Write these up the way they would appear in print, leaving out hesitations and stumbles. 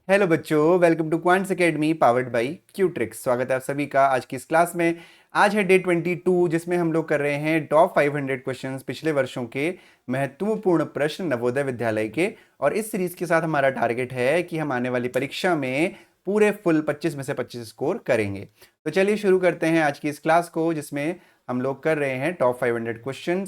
Hello बच्चों, welcome to Quants Academy powered by Qutrix. स्वागत है आप सभी का आज की इस क्लास में। आज है डे 22 जिसमें हम लोग कर रहे हैं टॉप 500 क्वेश्चंस पिछले वर्षों के महत्वपूर्ण प्रश्न नवोदय विद्यालय के। और इस सीरीज के साथ हमारा टारगेट है कि हम आने वाली परीक्षा में पूरे फुल 25 में से 25 स्कोर करेंगे। तो चलिए शुरू करते हैं आज की इस क्लास को, जिसमें हम लोग कर रहे हैं टॉप 500 क्वेश्चन,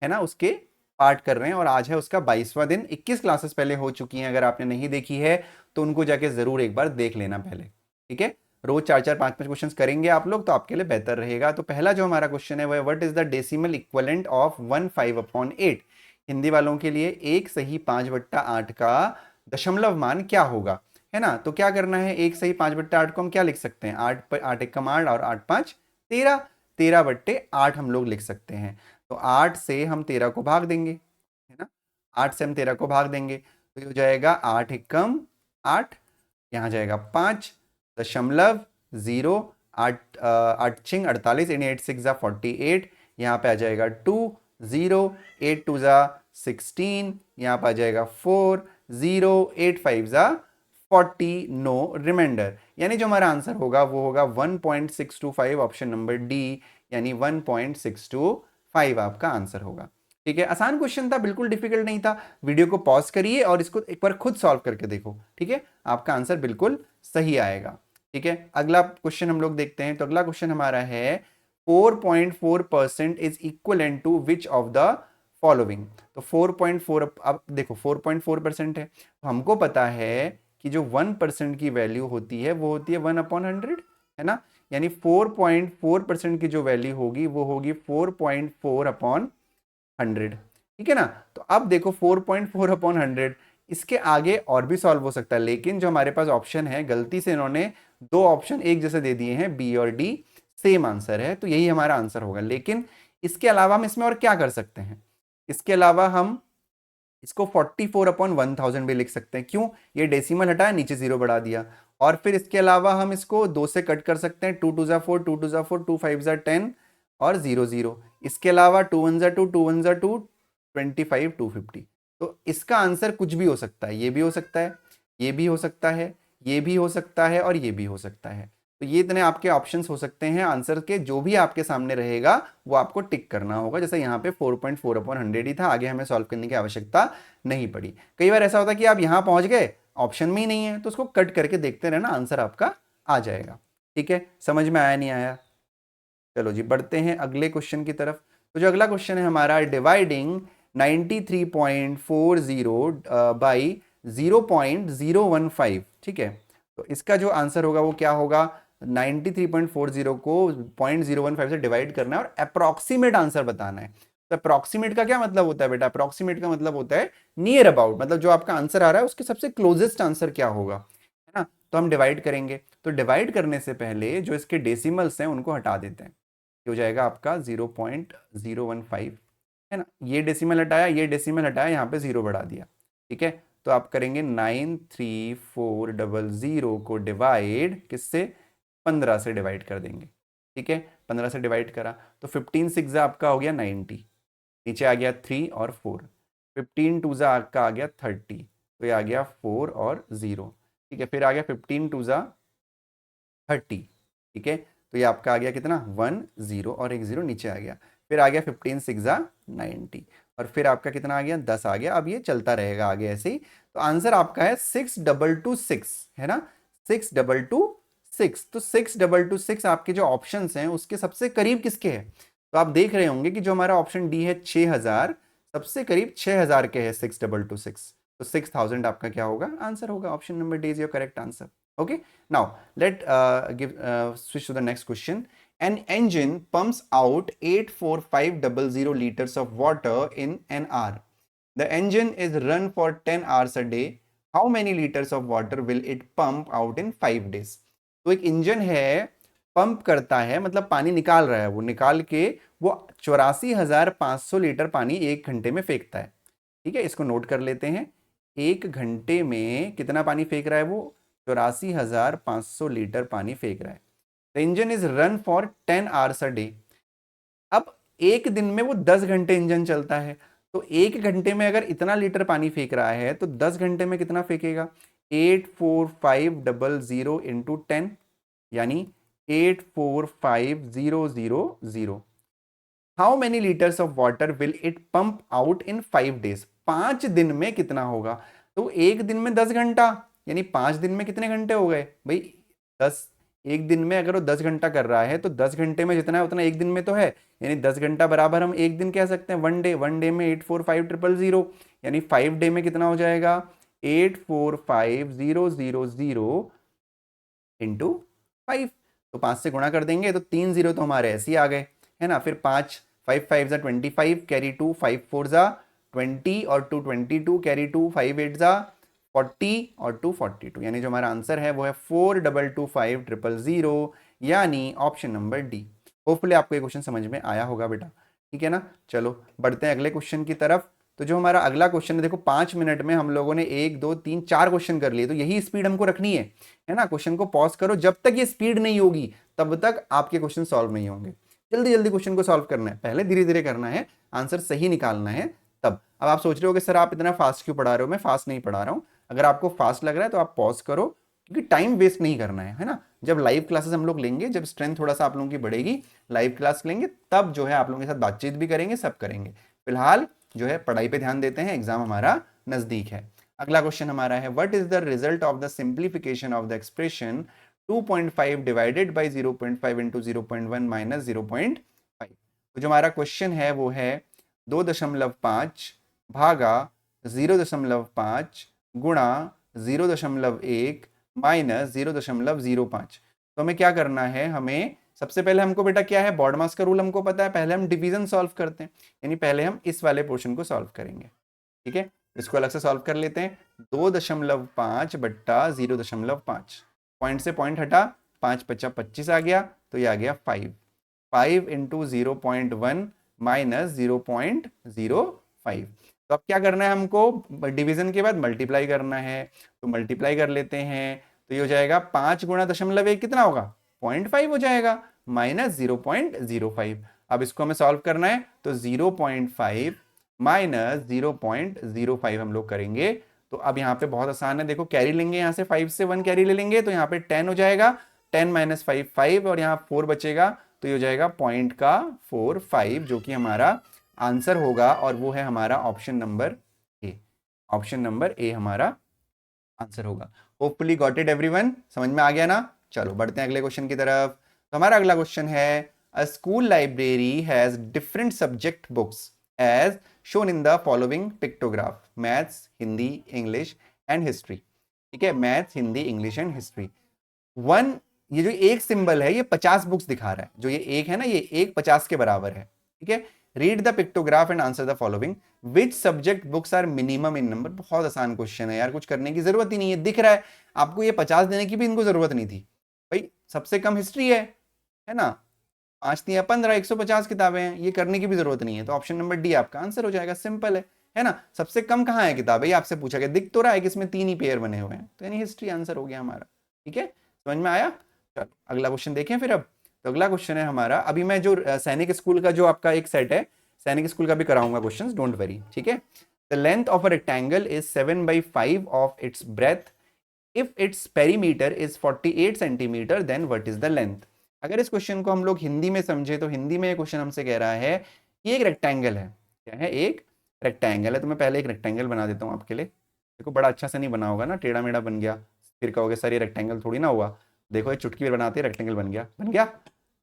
है ना, उसके पार्ट कर रहे हैं। और आज है उसका 22वां दिन। 21 क्लासेस पहले हो चुकी हैं, अगर आपने नहीं देखी है तो उनको जाके जरूर एक बार देख लेना पहले। ठीक है, रोज 4 4 5 5 क्वेश्चंस करेंगे आप लोग तो आपके लिए बेहतर रहेगा। तो पहला जो हमारा क्वेश्चन है वो है what is the decimal equivalent of 1/5/8। Hindi वालों के लिए 1/5/8 का दशमलव मान क्या होगा, है ना। तो क्या करना है, 1/5/8 को हम क्या लिख सकते हैं, 8 1 8 और 8 5 13, 13/8 हम लोग लिख सकते हैं। तो 8 से हम 13 को भाग देंगे, है ना, 8 से हम 13 को भाग देंगे तो ये हो जाएगा 8 एकम 8, यहाँ जाएगा 5.0, 8 8 छिंग 48, यानी 8 6 48, यहाँ पे आ जाएगा 2 0, 8 2 16, यहाँ पे आ जाएगा 4 0, 8 5 40, नो रिमाइंडर। यानी जो हमारा आंसर होगा वो होगा 1.625, ऑप्शन नंबर डी, यानी 1.625 आपका आंसर होगा। ठीक है, आसान क्वेश्चन था, बिल्कुल डिफिकल्ट नहीं था। वीडियो को पॉज करिए और इसको एक बार खुद सॉल्व करके देखो। ठीक है, आपका आंसर बिल्कुल सही आएगा। ठीक है, अगला क्वेश्चन हम लोग देखते हैं। तो अगला क्वेश्चन हमारा है 4.4% is equivalent to which of the following. तो 4.4, अब देखो 4.4% है, तो हमको पता है कि जो 1% की वैल्यू होती है वो होती है 1/100, है ना। यानी 4.4% की जो वैल्यू होगी वो होगी 4.4/100। ठीक है ना। तो अब देखो 4.4/100, इसके आगे और भी सॉल्व हो सकता है, लेकिन जो हमारे पास ऑप्शन है, गलती से इन्होंने दो ऑप्शन एक जैसे दे दिए हैं, बी और डी सेम आंसर है, तो यही हमारा आंसर होगा। लेकिन इसके अलावा हम इसमें और क्या कर सकते हैं, इसके अलावा हम इसको 44/1000 भी लिख सकते हैं। क्यों, ये डेसिमल हटाया, नीचे जीरो बढ़ा दिया। और फिर इसके अलावा हम इसको 2 से कट कर सकते हैं, 2 2 4, 2 2 4, 2 5 10 और 0 0। इसके अलावा 2 1 2, 2 1 2, 25 250। तो इसका आंसर कुछ भी हो सकता है, ये भी हो सकता है, ये भी हो सकता है, ये भी हो सकता है और ये भी हो सकता है। तो ये इतने आपके ऑप्शंस हो सकते हैं आंसर के, जो भी आपके सामने रहेगा वो आपको टिक करना होगा। जैसे यहाँ पे 4.4/100 ही था, आगे हमें सॉल्व करने की आवश्यकता नहीं पड़ी। कई बार ऐसा होता है कि आप यहाँ पहुंच गए, ऑप्शन में ही नहीं है, तो उसको कट करके देखते रहना, आंसर आपका आ जाएगा। ठीक है, समझ में आया नहीं आया। चलो जी, बढ़ते हैं अगले क्वेश्चन की तरफ। तो जो अगला क्वेश्चन है हमारा, डिवाइडिंग 93.40 बाई 0.015। ठीक है, तो इसका जो आंसर होगा वो क्या होगा, 93.40 को 0.015 से डिवाइड करना है और अप्रोक्सीमेट आंसर बताना है। तो अप्रोक्सीमेट का क्या मतलब होता है बेटा, अप्रोक्सीमेट का मतलब होता है नियर अबाउट, मतलब जो आपका आंसर आ रहा है उसके सबसे क्लोजेस्ट आंसर क्या होगा, है ना। तो हम डिवाइड करेंगे, तो डिवाइड करने से पहले जो इसके डेसिमल्स हैं उनको हटा देते हैं। हो जाएगा आपका 0.015, है ना। ये डेसिमल हटाया, ये डेसिमल हटाया, यहाँ पे जीरो बढ़ा दिया। ठीक है, तो आप करेंगे 93400 को डिवाइड किससे, 15 से डिवाइड कर देंगे। ठीक है, 15 से डिवाइड करा तो 15 6 आपका हो गया 90, नीचे आ गया 3 और 4, 15 2 आपका आ गया 30, तो ये आ गया 4 और 0। ठीक है, फिर आ गया 15 2 30। ठीक है, तो ये आपका आ गया कितना, 1 0 और एक 0 नीचे आ गया। फिर आ गया 15 6 90, और फिर आपका कितना आ गया, 10 आ गया। अब ये चलता रहेगा आगे ऐसे ही। तो आंसर आपका है 6226, है ना, 6226। तो 6226 आपके जो ऑप्शंस हैं उसके सबसे करीब किसके हैं, तो आप देख रहे होंगे कि जो हमारा ऑप्शन डी है 6000, सबसे करीब 6000 के है 6226। तो 6000 आपका क्या होगा, आंसर होगा। Option number D is your correct answer. Okay, now let switch to the next question. An engine pumps out 84500 liters of water in an hour. The engine is run for 10 hours a day. How many liters of water will it pump out in 5 days? तो एक engine है, pump करता है, मतलब पानी निकाल रहा है, वो निकाल के वो 84,500 लीटर पानी एक घंटे में फेंकता है। ठीक है, इसको नोट कर लेते हैं। एक घंटे में कितना पानी फेंक रहा है वो, 84,500 लीटर पानी फेंक रहा है। The engine is run for 10 hours a day. अब एक दिन में वो 10 घंटे इंजन चलता है, तो एक घंटे में अगर इतना लीटर पानी फेंक रहा है तो 10 घंटे में कितना फेंकेगा, 84,500 इंटू 10 यानी 845000। How many litres of water will it pump out in 5 days? 5 दिन में कितना होगा? तो एक दिन में 10 घंटा, यानी 5 दिन में कितने घंटे हो गए भाई? 10। एक दिन में अगर वो 10 घंटा कर रहा है तो 10 घंटे में जितना है उतना एक दिन में तो है, यानी 10 घंटा बराबर हम एक दिन कह सकते हैं, 1 डे। 1 डे में 845000, यानी 5 डे में कितना हो जाएगा? 845000 इंटू 5। तो 5 से गुणा कर देंगे तो 3 जीरो तो हमारे ऐसे ही आ गए, है ना। फिर 5 5 5 ज़ा 25, कैरी 2 5 4 ज़ा 20 और 2 22, कैरी 2 5 8 ज़ा 40 और 2 42, यानी जो हमारा आंसर है वो है 4225,000, यानी ऑप्शन नंबर डी। होपफुली आपको ये क्वेश्चन समझ में आया होगा बेटा, ठीक है ना। चलो बढ़ते हैं अगले क्वेश्चन की तरफ। तो जो हमारा अगला क्वेश्चन है, देखो 5 मिनट में हम लोगों ने 1 2 3 4 क्वेश्चन कर लिए, तो यही स्पीड हमको रखनी है ना। क्वेश्चन को पॉज करो, जब तक ये स्पीड नहीं होगी तब तक आपके क्वेश्चन सॉल्व नहीं होंगे। जल्दी जल्दी क्वेश्चन को सॉल्व करना है, पहले धीरे धीरे करना है, आंसर सही निकालना है तब। अब आप सोच रहे हो कि सर आप इतना फास्ट क्यों पढ़ा रहे हो? मैं फास्ट नहीं पढ़ा रहा हूँ। अगर आपको फास्ट लग रहा है तो आप पॉज करो, क्योंकि टाइम वेस्ट नहीं करना है ना। जब लाइव क्लासेस हम लोग लेंगे, जब स्ट्रेंथ थोड़ा सा आप लोगों की बढ़ेगी, लाइव क्लास लेंगे, तब जो है आप लोगों के साथ बातचीत भी करेंगे, सब करेंगे। फिलहाल जो है पढ़ाई पे ध्यान देते हैं, एग्जाम हमारा नजदीक है। अगला क्वेश्चन हमारा है, what is the result of the simplification of the expression 2.5 divided by 0.5 into 0.1 minus 0.5? तो जो हमारा क्वेश्चन है वो है 2.5 भागा 0.5 गुणा 0.1 माइनस 0.05। तो हमें क्या करना है? हमें सबसे पहले हमको बेटा क्या है, बॉडमास का रूल हमको पता है, पहले हम डिवीजन सॉल्व करते हैं, यानी पहले हम इस वाले पोर्शन को सॉल्व करेंगे, ठीक है। इसको अलग से सॉल्व कर लेते हैं। 2.5 बट्टा 0.5, पॉइंट से पॉइंट हटा, 5 5 25 आ गया, तो ये आ गया 5। 5 इंटू 0.1 माइनस 0.05। तो अब क्या करना है हमको? डिवीजन के बाद मल्टीप्लाई करना है, तो मल्टीप्लाई कर लेते हैं। तो ये हो जाएगा 5 गुणा 0.1 कितना होगा? 0.5 हो जाएगा, माइनस 0.05। अब इसको हमें सॉल्व करना है, तो 0.5 माइनस 0.05 हम लोग करेंगे। तो अब यहाँ पे बहुत आसान है, देखो कैरी लेंगे, यहाँ से 5 से 1 कैरी ले लेंगे, तो यहाँ पे 10 हो जाएगा। 10 माइनस 5 5, और यहाँ 4 बचेगा, तो ये हो जाएगा पॉइंट का 45, जो कि हमारा आंसर होगा, और वो है हमारा option number A. Option number A हमारा आंसर होगा। होपफुली गॉट इट एवरीवन, समझ में आ गया ना। चलो बढ़ते हैं अगले क्वेश्चन की तरफ। तो हमारा अगला क्वेश्चन है, a school library has different subject books as shown in the following pictograph, maths, Hindi, English and history. ठीक है, maths, Hindi, English and history. One, ये जो एक सिंबल है ये 50 बुक्स दिखा रहा है, जो ये एक है ना, ये एक 50 के बराबर है, ठीक है। Read the pictograph and answer the following, which subject books are minimum in number. बहुत आसान क्वेश्चन है यार, कुछ करने की जरूरत ही नहीं है, दिख रहा है आपको, ये 50 देने की भी इनको जरूरत नहीं थी भाई। सबसे कम हिस्ट्री है ना, 5 या 15, 150 किताबें हैं, ये करने की भी जरूरत नहीं है। तो ऑप्शन नंबर डी आपका आंसर हो जाएगा, सिंपल है ना। सबसे कम कहाँ है किताबें, ये आपसे पूछा गया, दिख तो रहा है कि इसमें 3 ही पेयर बने हुए हैं, तो यानी हिस्ट्री आंसर हो गया हमारा, ठीक है। समझ में आया? चलो अगला क्वेश्चन देखें फिर। अब तो अगला क्वेश्चन है हमारा, अभी मैं जो सैनिक स्कूल का जो आपका एक सेट है, सैनिक स्कूल का भी कराऊंगा क्वेश्चंस, डोंट वरी, ठीक है। The length of a rectangle is 7/5 of its breadth, if its perimeter is 48 centimetre, then what is the length. अगर इस क्वेश्चन को हम लोग हिंदी में समझे, तो हिंदी में ये क्वेश्चन हमसे कह रहा है कि एक रेक्टेंगल है, क्या है? एक रेक्टेंगल है। तो मैं पहले एक रेक्टेंगल बना देता हूँ आपके लिए। देखो बड़ा अच्छा से नहीं बना होगा ना, टेढ़ा मेढ़ा बन गया, फिर कहोगे सर ये रेक्टेंगल थोड़ी ना हुआ। देखो ये चुटकी में बनाते रेक्टेंगल बन गया, बन गया,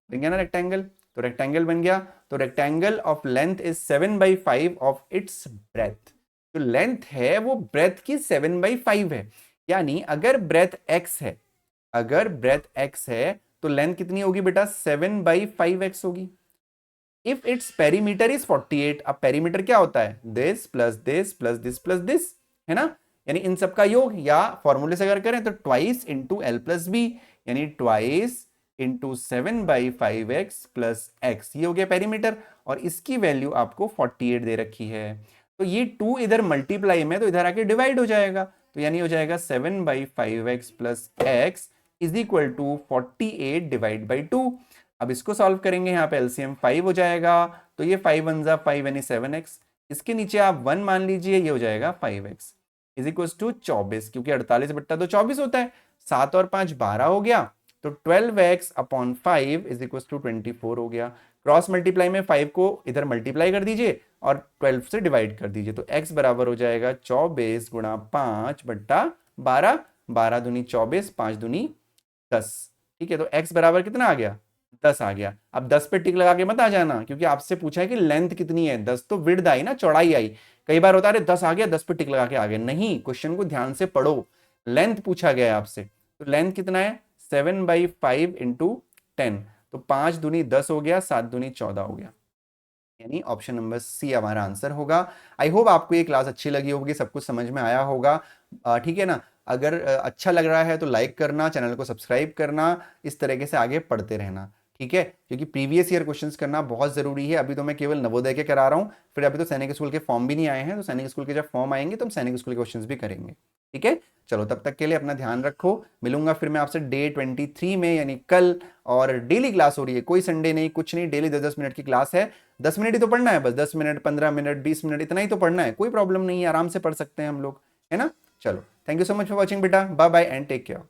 बन गया ना रेक्टेंगल। तो रेक्टेंगल बन गया, तो rectangle of length is 7/5 of its breath. जो लेंथ है वो ब्रेथ की 7/5 है, यानी अगर ब्रेथ x है, अगर ब्रेथ x है तो लेंथ कितनी होगी बेटा? 7/5x होगी। इफ इट्स पेरीमीटर इज 48, अब पेरीमीटर क्या होता है? This plus this plus this plus this, है ना, यानी इन सबका योग, या फॉर्मूले से अगर करें तो twice into L plus B, यानी twice into 7/5x plus x, ये हो गया पेरीमीटर, और इसकी वैल्यू आपको 48 दे रखी है। तो ये 2 इधर मल्टीप्लाई में, तो इधर आके डिवाइड हो जाएगा, तो यानी हो जाएगा 7/5x plus x is equal to 48 divide by 2। अब इसको सॉल्व करेंगे, यहाँ पे एलसीएम 5 हो जाएगा, तो ये 5 1 जा 5 यानी 7x, इसके नीचे आप 1 मान लीजिए, ये हो जाएगा 5x। इज इक्वल टू 24, क्योंकि 48 बट्टा तो 24 होता है। 7 और 5 12 हो गया, तो 12x upon 5 is equal to 24 हो गया। क्रॉस मल्टीप्लाई में 5 को इधर मल्टीप्लाई कर दीजिए और 12 से डिवाइड कर दीजिए, तो x बराबर हो जाएगा 24 गुणा 5 बट्टा 12, 12 दूनी 24, 5 दूनी 10। ठीक है, तो x बराबर कितना आ गया, 10 आ गया। अब 10 पे टिक लगा के मत आ जाना, क्योंकि आपसे पूछा है कि लेंथ कितनी है, 10 तो विड्थ आई ना, चौड़ाई आई। कई बार होता है 10 आ गया, 10 पे टिक लगा के आ गया, नहीं, क्वेश्चन को ध्यान से पढ़ो, लेंथ पूछा गया है आपसे। तो लेंथ कितना है, 7/5 इंटू 10, तो 5 दूनी 10 हो गया, 7 दूनी 14 हो गया, यानी ऑप्शन नंबर सी हमारा आंसर होगा। आई होप आपको ये क्लास अच्छी लगी होगी, सब कुछ समझ में आया होगा। ठीक है ना, अगर अच्छा लग रहा है तो लाइक करना, चैनल को सब्सक्राइब करना, इस तरीके से आगे पढ़ते रहना। ठीक है, क्योंकि प्रीवियस ईयर क्वेश्चंस करना बहुत ज़रूरी है। अभी तो मैं केवल नवोदय के करा रहा हूँ, फिर अभी तो सैनिक स्कूल के फॉर्म भी नहीं आए हैं, तो सैनिक स्कूल के जब फॉर्म आएंगे तो हम सैनिक स्कूल के क्वेश्चंस भी करेंगे। ठीक है, चलो तब तक के लिए अपना ध्यान रखो, मिलूंगा फिर मैं आपसे डे 23 में, यानी कल। और डेली क्लास हो रही है, कोई संडे नहीं, कुछ नहीं, डेली 10-10 मिनट की क्लास है। 10 मिनट ही तो पढ़ना है, बस 10 मिनट, 15 मिनट, 20 मिनट, इतना ही तो पढ़ना है, कोई प्रॉब्लम नहीं है, आराम से पढ़ सकते हैं हम लोग, है ना। चलो, thank you so much for watching बेटा, bye bye and take care.